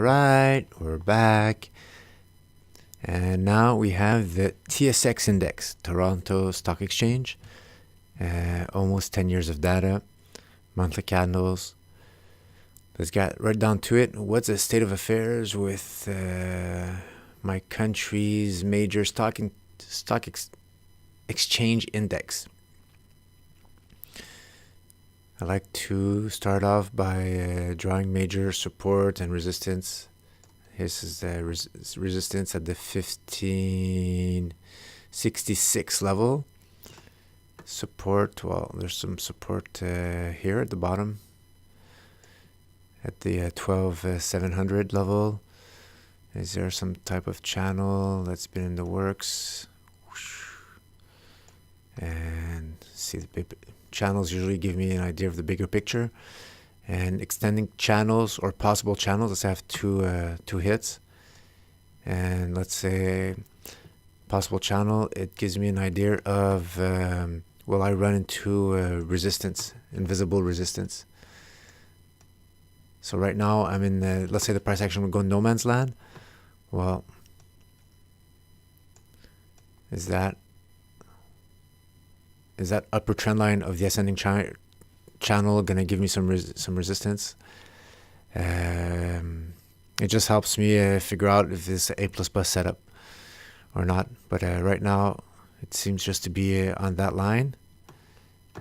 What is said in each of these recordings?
Alright, we're back. And now we have the TSX index, Toronto Stock Exchange. Almost 10 years of data, monthly candles. Let's get right down to it. What's the state of affairs with my country's major exchange index? I like to start off by drawing major support and resistance. This is the resistance at the 1566 level. Support, well, there's some support here at the bottom at the 12,700 level. Is there some type of channel that's been in the works? And see, the big channels usually give me an idea of the bigger picture. And extending channels or possible channels, let's have two hits. And let's say possible channel, it gives me an idea of will I run into resistance, invisible resistance. So right now I'm in let's say the price action would go no man's land. Well, is that upper trend line of the ascending channel gonna give me some resistance? It just helps me figure out if this A++ setup or not. But right now it seems just to be on that line.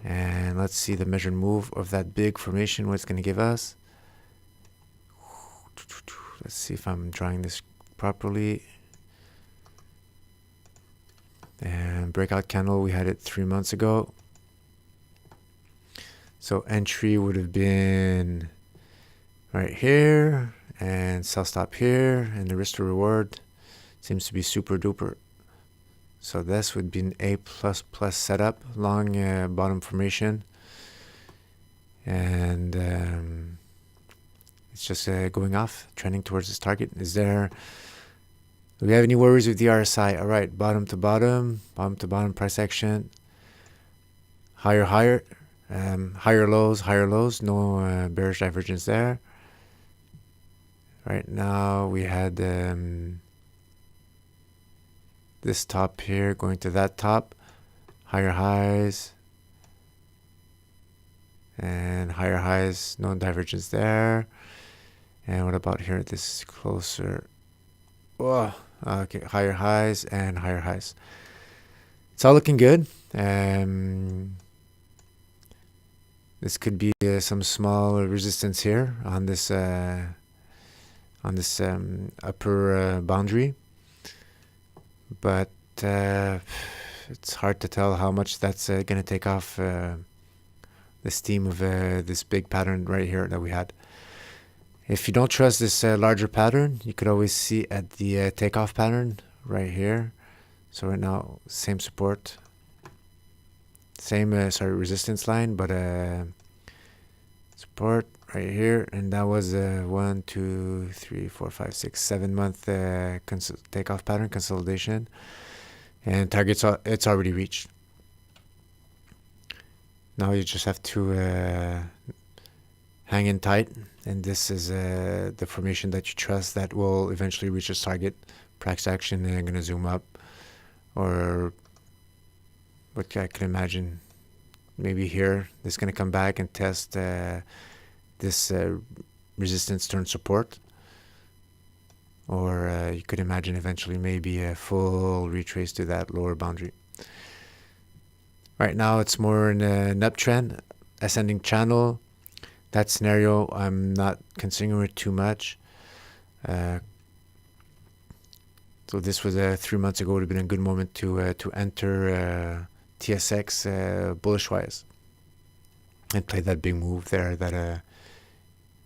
And let's see the measured move of that big formation, what it's gonna give us. Let's see if I'm drawing this properly. And breakout candle, we had it 3 months ago. So entry would have been right here and sell stop here, and the risk to reward seems to be super duper. So this would be an A++ setup, long bottom formation, and it's just going off, trending towards this target. Do we have any worries with the RSI? All right, bottom to bottom price action, higher, higher lows, no bearish divergence there. Right now we had this top here going to that top, higher highs and higher highs, no divergence there. And what about here? This is closer. Oh, okay, higher highs and higher highs. It's all looking good. This could be some small resistance here on this upper boundary, but it's hard to tell how much that's going to take off the steam of this big pattern right here that we had. If you don't trust this larger pattern, you could always see at the takeoff pattern right here. So right now, same support, same resistance line, but support right here, and that was 1, 2, 3, 4, 5, 6, 7 month takeoff pattern consolidation, and targets it's already reached. Now you just have to hang in tight, and this is the formation that you trust that will eventually reach its target. Price action, I'm going to zoom up, or what I can imagine, maybe here, this is going to come back and test this resistance turn support. Or you could imagine eventually maybe a full retrace to that lower boundary. Right now it's more in an uptrend, ascending channel. That scenario, I'm not considering it too much. So this was 3 months ago. It would have been a good moment to enter TSX bullish wise and play that big move there that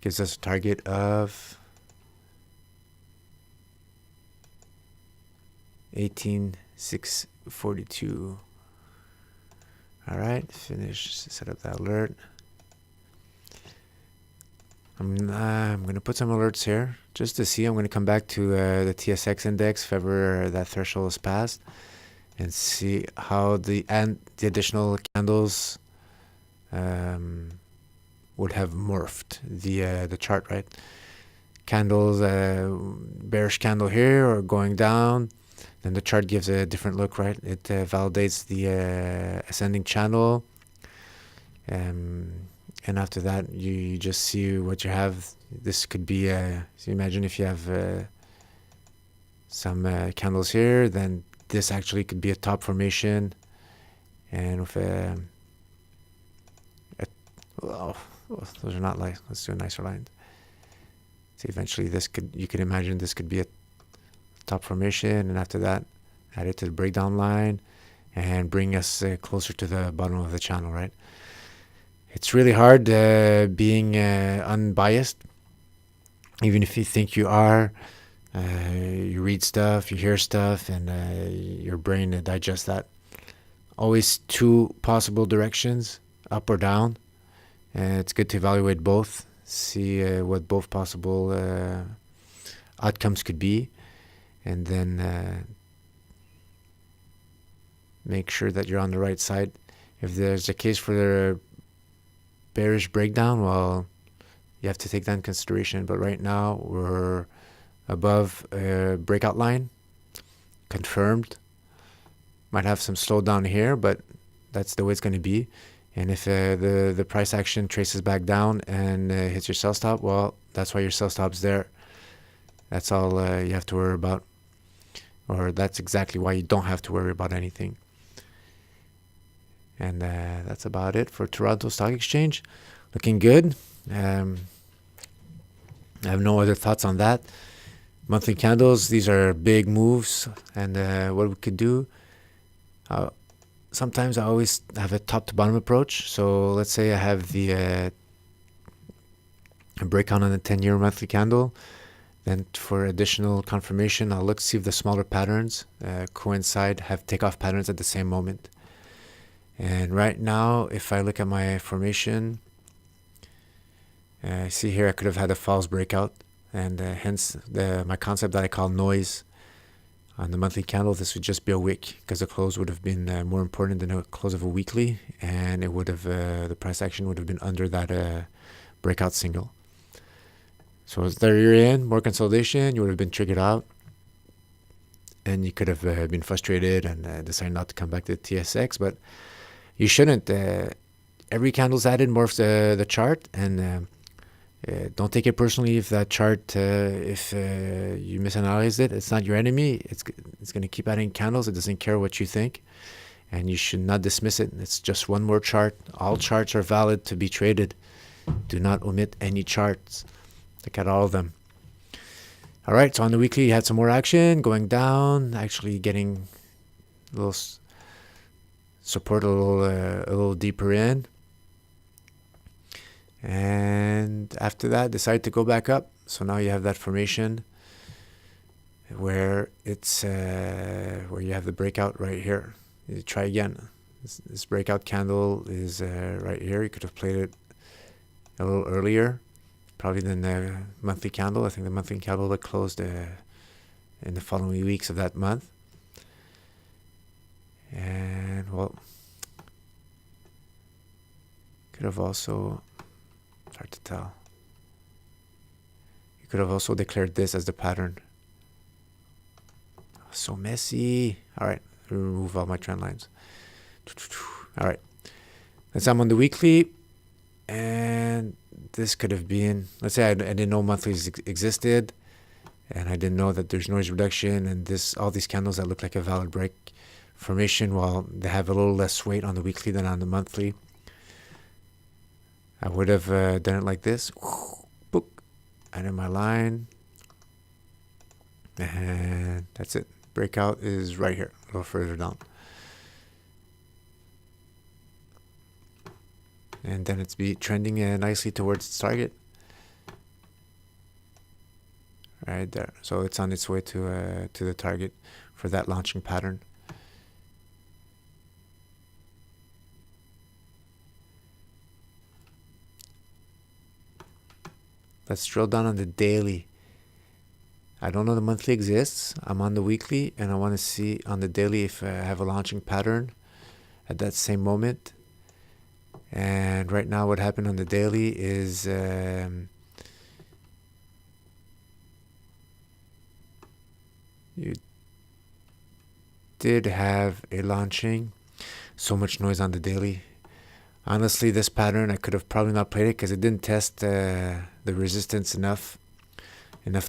gives us a target of 18,642. All right, finish, set up that alert. I'm going to put some alerts here just to see. I'm going to come back to the TSX index if ever that threshold is passed, and see how the additional candles would have morphed the chart, right? candles, bearish candle here or going down, then the chart gives a different look, right? It validates the ascending channel. And after that, you just see what you have. This could be, so imagine if you have some candles here, then this actually could be a top formation. And with those are not light. Let's do a nicer line. So eventually you could imagine this could be a top formation, and after that, add it to the breakdown line and bring us closer to the bottom of the channel, right? It's really hard being unbiased, even if you think you are. You read stuff, you hear stuff, and your brain digests that. Always two possible directions, up or down. It's good to evaluate both, see what both possible outcomes could be, and then make sure that you're on the right side. If there's a case for the bearish breakdown, well, you have to take that in consideration. But right now, we're above a breakout line, confirmed. Might have some slowdown here, but that's the way it's going to be. And if the price action traces back down and hits your sell stop, well, that's why your sell stop's there. That's all you have to worry about. Or that's exactly why you don't have to worry about anything. And that's about it for Toronto Stock Exchange. Looking good. I have no other thoughts on that. Monthly candles, these are big moves. And what we could do, sometimes I always have a top to bottom approach. So let's say I have the a breakout on the 10-year monthly candle. Then for additional confirmation, I'll look to see if the smaller patterns coincide, have takeoff patterns at the same moment. And right now, if I look at my formation, see here I could have had a false breakout. And hence my concept that I call noise. On the monthly candle, this would just be a wick, because the close would have been more important than a close of a weekly, and it would have the price action would have been under that breakout signal. So there you're in, more consolidation, you would have been triggered out, and you could have been frustrated and decided not to come back to the TSX, but you shouldn't. Every candle's added morphs the chart, and don't take it personally if that chart, if you misanalyzed it. It's not your enemy. It's going to keep adding candles. It doesn't care what you think, and you should not dismiss it. It's just one more chart. All charts are valid to be traded. Do not omit any charts. Look at all of them. All right, so on the weekly, you had some more action going down, actually getting a little support a little deeper in. And after that, decide to go back up. So now you have that formation where it's where you have the breakout right here. You try again. This breakout candle is right here. You could have played it a little earlier, probably than the monthly candle. I think the monthly candle that closed in the following weeks of that month. And well, could have also, it's hard to tell. You could have also declared this as the pattern. So messy. All right, remove all my trend lines. All right, let's say I'm on the weekly, and this could have been, let's say I didn't know monthlies existed, and I didn't know that there's noise reduction, and all these candles that look like a valid break formation, while they have a little less weight on the weekly than on the monthly. I would have done it like this. Book, added my line, and that's it. Breakout is right here, a little further down. And then it's be trending nicely towards its target. Right there. So it's on its way to the target for that launching pattern. Let's drill down on the daily. I don't know the monthly exists. I'm on the weekly, and I want to see on the daily if I have a launching pattern at that same moment. And right now what happened on the daily is You did have a launching. So much noise on the daily. Honestly, this pattern, I could have probably not played it because it didn't test the resistance enough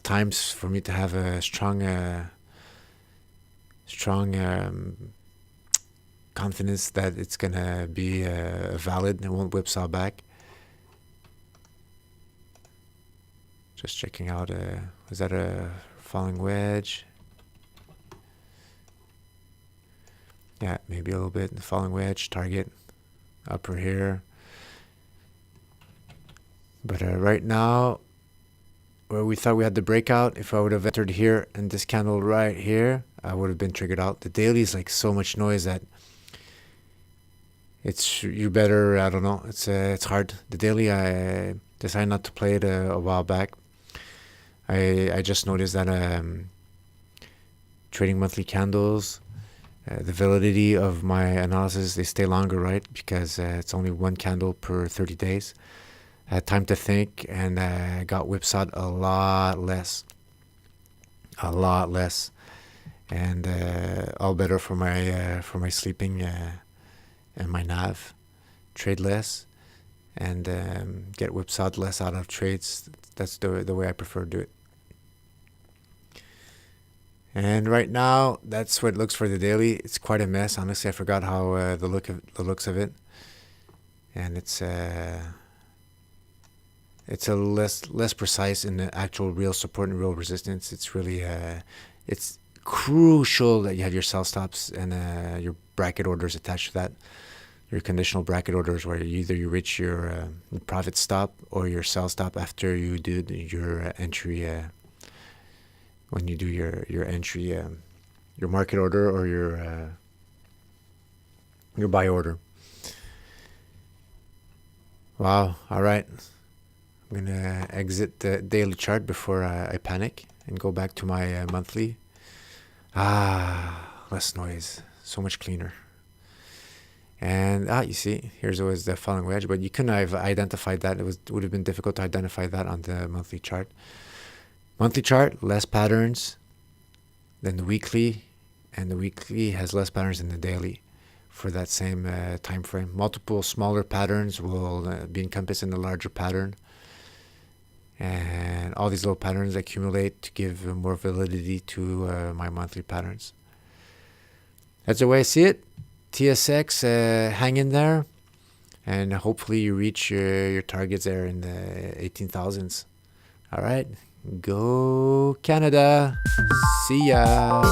times for me to have a strong confidence that it's gonna be valid and won't whipsaw back. Just checking out, was that a falling wedge? Yeah, maybe a little bit. Falling wedge, target, upper here. But right now, where we thought we had the breakout, if I would have entered here and this candle right here, I would have been triggered out. The daily is like so much noise that you better, I don't know, it's hard. The daily, I decided not to play it a while back. I just noticed that trading monthly candles, the validity of my analysis, they stay longer, right? Because it's only one candle per 30 days. I had time to think, and I got whipsawed a lot less, and all better for my sleeping and my nav. Trade less, and get whipsawed less out of trades. That's the way I prefer to do it. And right now, that's what it looks for the daily. It's quite a mess. Honestly, I forgot how the looks of it, and it's a less precise in the actual real support and real resistance. It's really it's crucial that you have your sell stops and your bracket orders attached to that. Your conditional bracket orders, where you reach your profit stop or your sell stop after you do your entry. When you do your entry, your market order or your buy order. Wow. All right. I'm gonna exit the daily chart before I panic and go back to my monthly. Less noise, so much cleaner. And you see, here's always the falling wedge, but you couldn't have identified that. It would have been difficult to identify that on the monthly chart. Monthly chart, less patterns than the weekly, and the weekly has less patterns than the daily for that same time frame. Multiple smaller patterns will be encompassed in the larger pattern, and all these little patterns accumulate to give more validity to my monthly patterns. That's the way I see it. TSX, hang in there, and hopefully you reach your targets there in the 18,000s. All right. Go Canada. See ya.